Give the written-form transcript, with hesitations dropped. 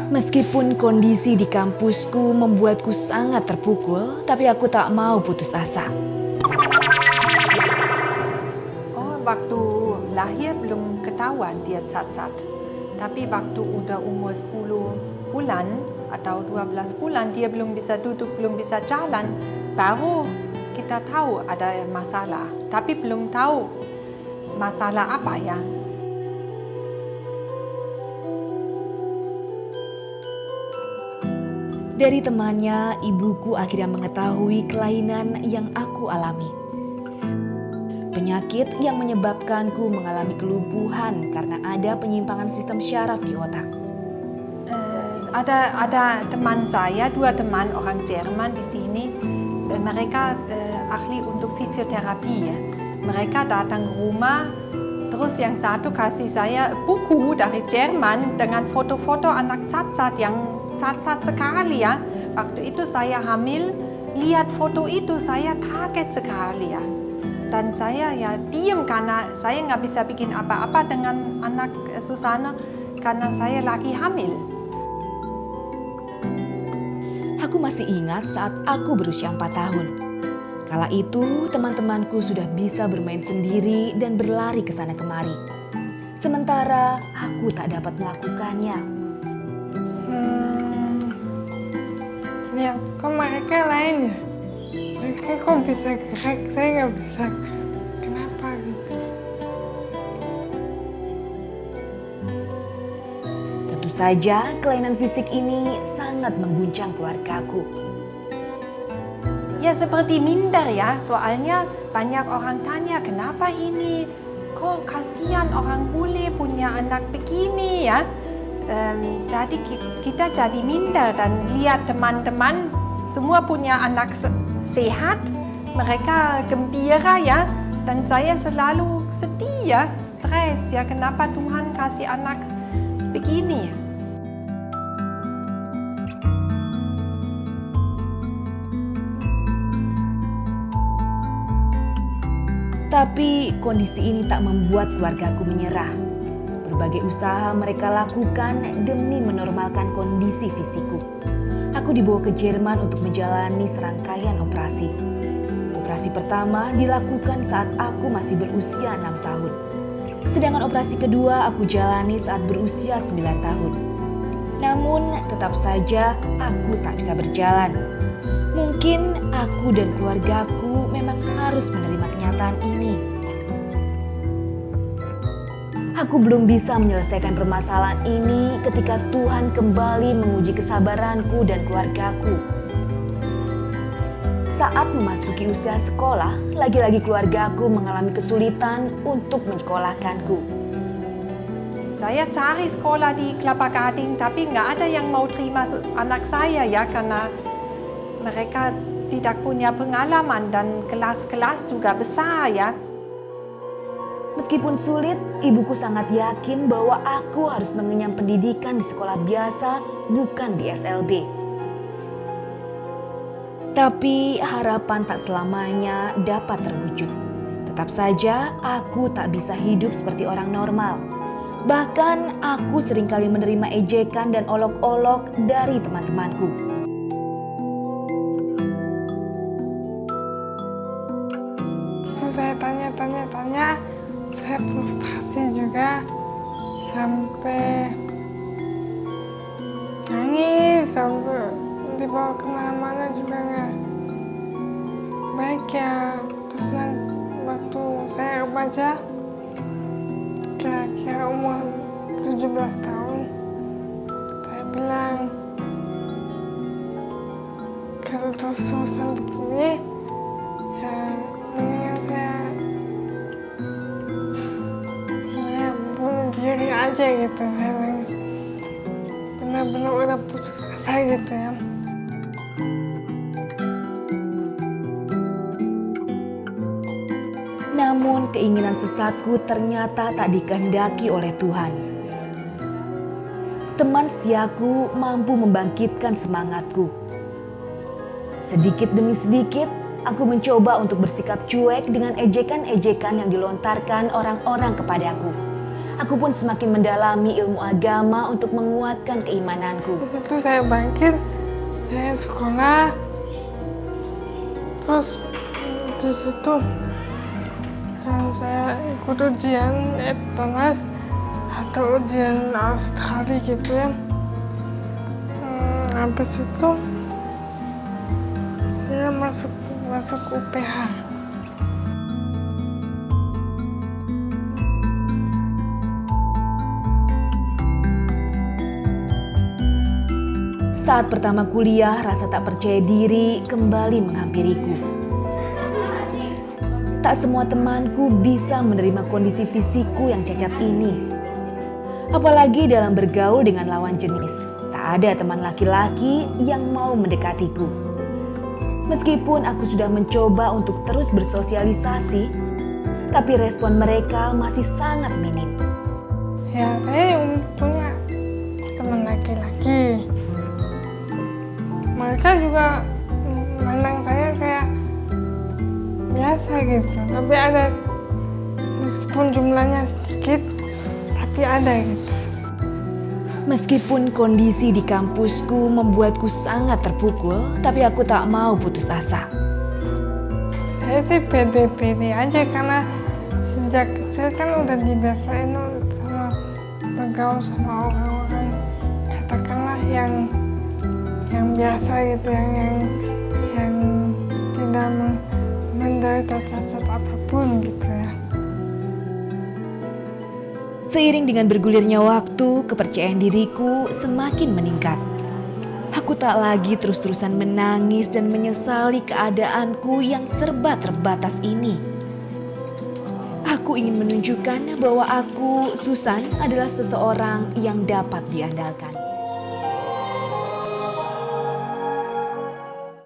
Meskipun kondisi di kampusku membuatku sangat terpukul, tapi aku tak mau putus asa. Oh, waktu lahir belum ketahuan dia cacat. Tapi waktu udah umur 10 bulan atau 12 bulan dia belum bisa duduk, belum bisa jalan, baru kita tahu ada masalah. Tapi belum tahu masalah apa ya. Dari temannya, ibuku akhirnya mengetahui kelainan yang aku alami. Penyakit yang menyebabkanku mengalami kelumpuhan karena ada penyimpangan sistem syaraf di otak. Ada teman saya, 2 teman orang Jerman di sini. Mereka ahli untuk fisioterapi ya. Mereka datang ke rumah, terus yang satu kasih saya buku dari Jerman dengan foto-foto anak cacat yang cacat sekali ya. Waktu itu saya hamil, lihat foto itu saya kaget sekali ya. Dan saya ya diam karena saya nggak bisa bikin apa-apa dengan anak Susana karena saya lagi hamil. Aku masih ingat saat aku berusia 4 tahun. Kala itu teman-temanku sudah bisa bermain sendiri dan berlari ke sana kemari. Sementara aku tak dapat melakukannya. Ya, kok mereka lain ya? Mereka kok bisa gerak, saya nggak bisa. Kenapa gitu? Tentu saja kelainan fisik ini sangat mengguncang keluargaku. Ya seperti minder ya, soalnya banyak orang tanya kenapa ini, kok kasihan orang bule punya anak begini ya. Jadi kita jadi minder dan lihat teman-teman semua punya anak sehat, mereka gembira ya, dan saya selalu sedih ya, stres ya, kenapa Tuhan kasih anak begini ya. Tapi kondisi ini tak membuat keluargaku menyerah. Berbagai usaha mereka lakukan demi menormalkan kondisi fisikku. Aku dibawa ke Jerman untuk menjalani serangkaian operasi. Operasi pertama dilakukan saat aku masih berusia 6 tahun. Sedangkan operasi kedua aku jalani saat berusia 9 tahun. Namun tetap saja aku tak bisa berjalan. Mungkin aku dan keluargaku memang harus menerima kenyataan ini. Aku belum bisa menyelesaikan permasalahan ini ketika Tuhan kembali menguji kesabaranku dan keluargaku. Saat memasuki usia sekolah, lagi-lagi keluargaku mengalami kesulitan untuk menyekolahkanku. Saya cari sekolah di Kelapa Gading, tapi nggak ada yang mau terima anak saya ya, karena mereka tidak punya pengalaman dan kelas-kelas juga besar ya. Meskipun sulit, ibuku sangat yakin bahwa aku harus mengenyam pendidikan di sekolah biasa, bukan di SLB. Tapi harapan tak selamanya dapat terwujud. Tetap saja aku tak bisa hidup seperti orang normal. Bahkan aku seringkali menerima ejekan dan olok-olok dari teman-temanku. Terus saya tanya, saya frustasi juga sampai nangis, sampai dibawa kemana-mana juga nggak baik ya. Terus waktu saya remaja, kira-kira umur 17 tahun, saya bilang kalau terus-terusan begini ya mendingan saya bunuh diri aja gitu. Saya benar-benar udah putus asa gitu ya. Namun keinginan sesatku ternyata tak dikehendaki oleh Tuhan. Teman setiaku mampu membangkitkan semangatku. Sedikit demi sedikit, aku mencoba untuk bersikap cuek dengan ejekan-ejekan yang dilontarkan orang-orang kepadaku. Aku pun semakin mendalami ilmu agama untuk menguatkan keimananku. Begitu saya bangkit, saya sekolah, terus di situ saya ikut ujian Eptanas atau ujian Australia gitu ya. Habis itu dia masuk UPH. Saat pertama kuliah, rasa tak percaya diri kembali menghampiriku. Tak semua temanku bisa menerima kondisi fisikku yang cacat ini. Apalagi dalam bergaul dengan lawan jenis. Tak ada teman laki-laki yang mau mendekatiku. Meskipun aku sudah mencoba untuk terus bersosialisasi, tapi respon mereka masih sangat minim. Ya, saya punya teman laki-laki. Mereka juga memandang saya kayak biasa gitu. Tapi ada, meskipun jumlahnya sedikit, tapi ada gitu. Meskipun kondisi di kampusku membuatku sangat terpukul, tapi aku tak mau putus asa. Saya sih pede-pede aja karena sejak kecil kan udah dibiasain sama bergaul sama orang-orang katakanlah yang biasa gitu, yang tidak menderita cacat apapun gitu ya. Seiring dengan bergulirnya waktu, kepercayaan diriku semakin meningkat. Aku tak lagi terus-terusan menangis dan menyesali keadaanku yang serba terbatas ini. Aku ingin menunjukkan bahwa aku, Susan, adalah seseorang yang dapat diandalkan.